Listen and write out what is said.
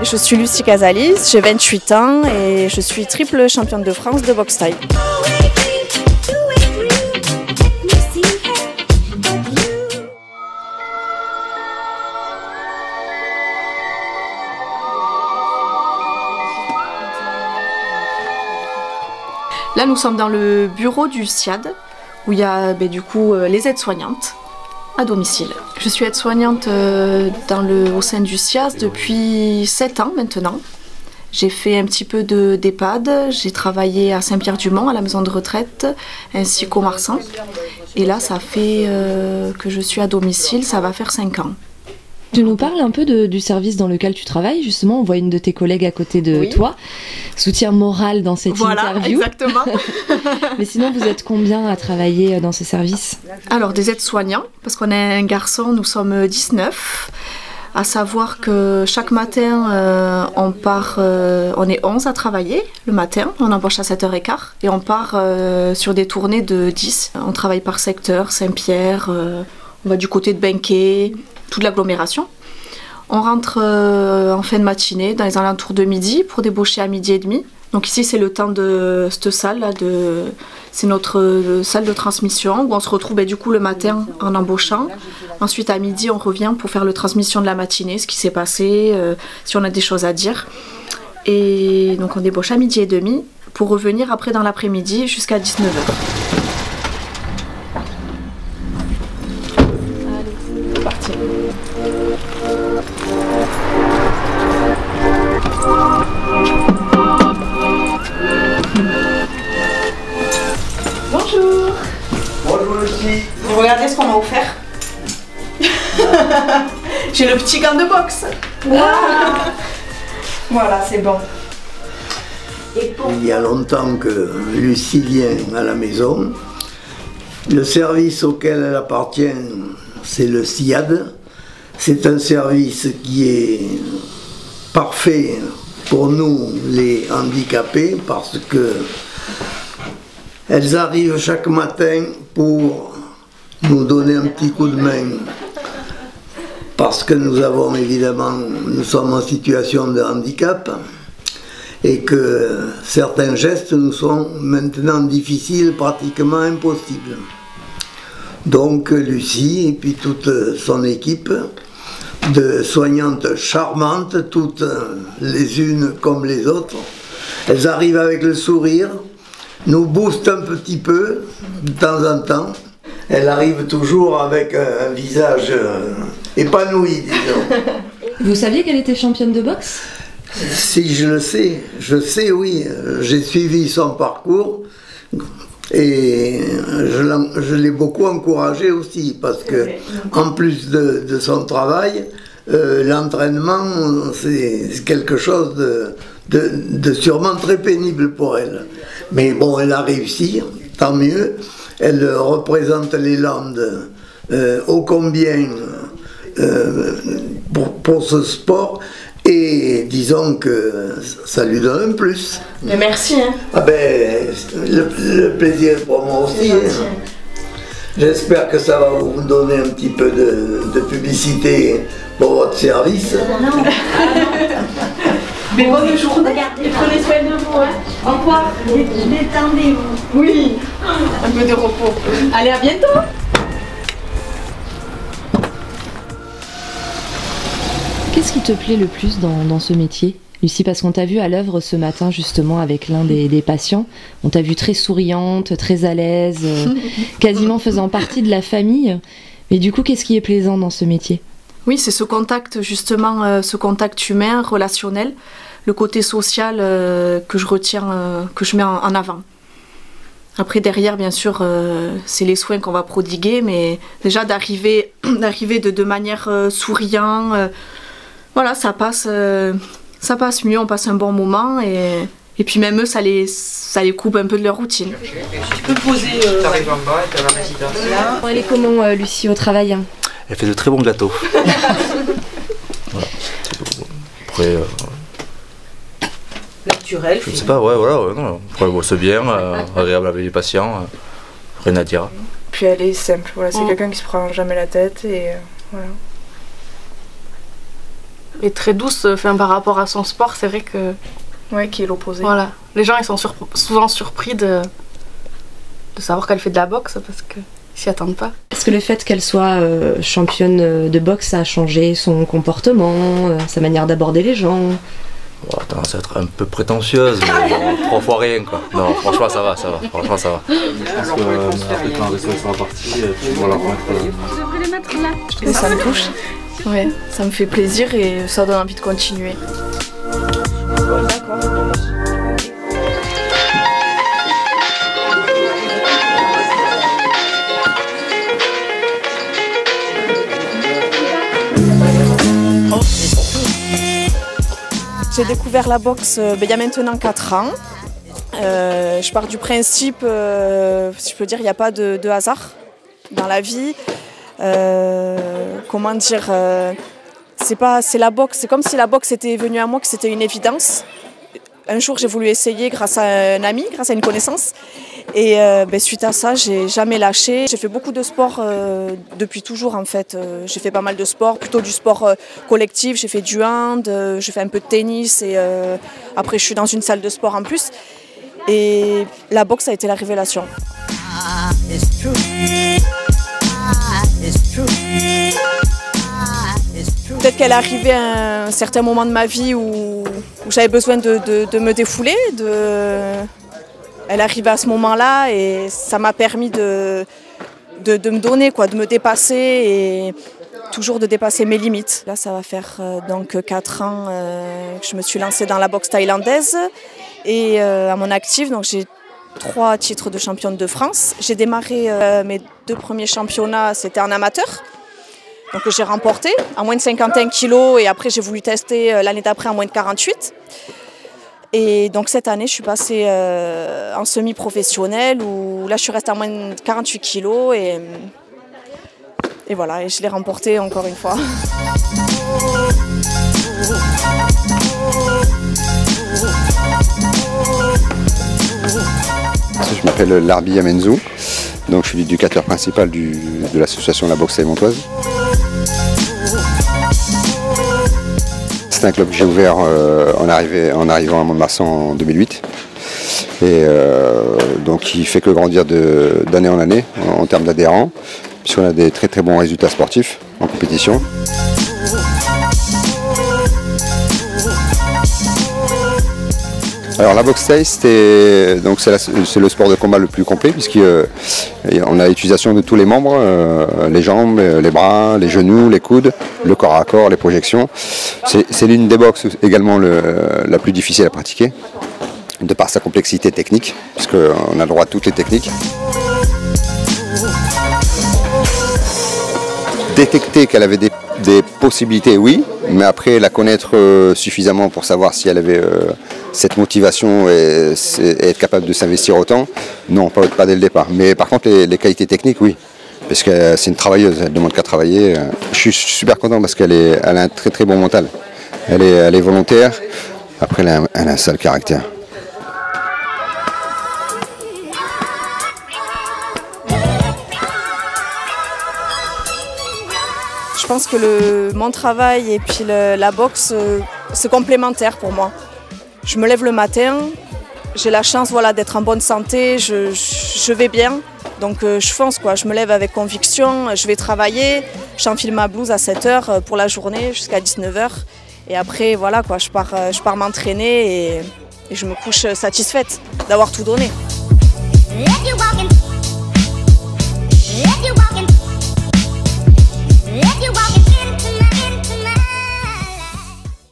Je suis Lucie Casalis, j'ai 28 ans et je suis triple championne de France de boxe thaï. Là, nous sommes dans le bureau du SIAD, où il y a du coup les aides-soignantes à domicile. Je suis aide-soignante au sein du SIAD depuis 7 ans maintenant. J'ai fait un petit peu d'EHPAD, j'ai travaillé à Saint-Pierre-du-Mont, à la maison de retraite, ainsi qu'au Marsan. Et là, ça fait que je suis à domicile, ça va faire 5 ans. Tu nous parles un peu du service dans lequel tu travailles. Justement, on voit une de tes collègues à côté de toi. Soutien moral dans cette interview. Voilà, exactement. Mais sinon, vous êtes combien à travailler dans ce service? Alors, des aides-soignants, parce qu'on est un garçon, nous sommes 19. À savoir que chaque matin, on est 11 à travailler le matin. On embauche à 7h15 et on part sur des tournées de 10. On travaille par secteur, Saint-Pierre, on va du côté de Benquet, toute l'agglomération. On rentre en fin de matinée, dans les alentours de midi, pour débaucher à 12h30. Donc ici, c'est le temps de cette salle là, c'est notre salle de transmission où on se retrouve du coup le matin en embauchant. Ensuite, à midi, on revient pour faire la transmission de la matinée, ce qui s'est passé, si on a des choses à dire. Et donc on débauche à 12h30 pour revenir après dans l'après-midi jusqu'à 19h. Bonjour. Bonjour Lucie. Vous regardez ce qu'on m'a offert. J'ai le petit gant de boxe. Voilà, c'est bon. Il y a longtemps que Lucie vient à la maison. Le service auquel elle appartient, c'est le SIAD. C'est un service qui est parfait pour nous les handicapés parce que elles arrivent chaque matin pour nous donner un petit coup de main parce que nous sommes en situation de handicap et que certains gestes nous sont maintenant difficiles, pratiquement impossibles. Donc Lucie et puis toute son équipe de soignantes charmantes, toutes les unes comme les autres, elles arrivent avec le sourire, nous boostent un petit peu de temps en temps. Elle arrive toujours avec un visage épanoui, disons. Vous saviez qu'elle était championne de boxe? Si, je le sais. Je sais, oui. J'ai suivi son parcours et je l'ai beaucoup encouragée aussi parce que, en plus de son travail, l'entraînement, c'est quelque chose de sûrement très pénible pour elle. Mais bon, elle a réussi, tant mieux. Elle représente les Landes ô combien pour ce sport. Et disons que ça lui donne un plus. Mais merci. Hein. Ah ben, le plaisir est pour moi aussi. Hein. J'espère que ça va vous donner un petit peu de publicité pour votre service. Mais bonne journée. Et prenez soin de vous. Hein. Au revoir. Détendez-vous. Oui. Un peu de repos. Allez, à bientôt. Qu'est-ce qui te plaît le plus dans ce métier, Lucie? Parce qu'on t'a vu à l'œuvre ce matin justement avec l'un des patients. On t'a vu très souriante, très à l'aise, quasiment faisant partie de la famille. Mais du coup, qu'est-ce qui est plaisant dans ce métier? Oui, c'est ce contact justement, ce contact humain, relationnel, le côté social que je retiens, que je mets en avant. Après, derrière, bien sûr, c'est les soins qu'on va prodiguer, mais déjà d'arriver de manière souriante, voilà, ça passe mieux, on passe un bon moment et puis même eux, ça les coupe un peu de leur routine. Tu peux poser. T'arrives en bas, t'as la résidence. Là. Elle est comment, Lucie, au travail? Elle fait de très bons gâteaux. Voilà. Après, naturel. je ne sais pas, ouais, voilà, non. Après, elle bosse bien, agréable avec les patients, rien à dire. Puis elle est simple, voilà, c'est quelqu'un qui se prend jamais la tête et voilà. est très douce par rapport à son sport. C'est vrai que... Ouais, qui est l'opposé. Voilà. Les gens ils sont souvent surpris de savoir qu'elle fait de la boxe parce qu'ils s'y attendent pas. Est-ce que le fait qu'elle soit championne de boxe a changé son comportement, sa manière d'aborder les gens? Bon, tendance à être un peu prétentieuse, mais bon, 3 fois rien quoi. Non, franchement ça va, franchement ça va. Parce que après quand Arissa sera partie, tu vas la remettre. Je devrais les mettre là. Et ça me touche. Ouais, ça me fait plaisir et ça donne envie de continuer. D'accord. J'ai découvert la boxe il y a maintenant 4 ans. Je pars du principe, si je peux dire, il n'y a pas de hasard dans la vie. Comment dire, c'est la boxe, c'est comme si la boxe était venue à moi, que c'était une évidence. Un jour, j'ai voulu essayer grâce à un ami, grâce à une connaissance. Et suite à ça, j'ai jamais lâché. J'ai fait beaucoup de sport depuis toujours en fait. J'ai fait pas mal de sport, plutôt du sport collectif. J'ai fait du hand, j'ai fait un peu de tennis et après je suis dans une salle de sport en plus. Et la boxe a été la révélation. Peut-être qu'elle est arrivée à un certain moment de ma vie où j'avais besoin de me défouler. Elle est arrivée à ce moment-là et ça m'a permis de me donner, quoi, de me dépasser et toujours de dépasser mes limites. Là, ça va faire donc 4 ans que je me suis lancée dans la boxe thaïlandaise et à mon actif, donc j'ai 3 titres de championne de France. J'ai démarré mes 2 premiers championnats, c'était en amateur. Donc j'ai remporté à moins de 51 kilos et après j'ai voulu tester l'année d'après en moins de 48. Et donc cette année je suis passée en semi-professionnel où là je suis restée à moins de 48 kilos et voilà, et je l'ai remporté encore une fois. Je m'appelle Larbi Amenzou, donc je suis l'éducateur principal de l'association La Boxe Thaïmontoise. C'est un club que j'ai ouvert en arrivant à Mont-de-Marsan en 2008 et donc il fait que grandir d'année en année en termes d'adhérents puisqu'on a des très très bons résultats sportifs en compétition. Alors la boxe thaï, c'est le sport de combat le plus complet puisqu'on a l'utilisation de tous les membres, les jambes, les bras, les genoux, les coudes, le corps à corps, les projections. C'est l'une des boxes également la plus difficile à pratiquer, de par sa complexité technique, puisqu'on a le droit à toutes les techniques. Détecter qu'elle avait des possibilités, oui, mais après la connaître suffisamment pour savoir si elle avait cette motivation et être capable de s'investir autant, non, pas dès le départ. Mais par contre, les qualités techniques, oui, parce que c'est une travailleuse, elle ne demande qu'à travailler. Je suis super content parce qu'elle a un très très bon mental. Elle est volontaire, après elle a un sale caractère. Je pense que mon travail et puis la boxe, c'est complémentaire pour moi. Je me lève le matin, j'ai la chance d'être en bonne santé, je vais bien. Donc je fonce, quoi. Je me lève avec conviction, je vais travailler, j'enfile ma blouse à 7h pour la journée jusqu'à 19h. Et après, voilà, quoi, je pars m'entraîner et je me couche satisfaite d'avoir tout donné.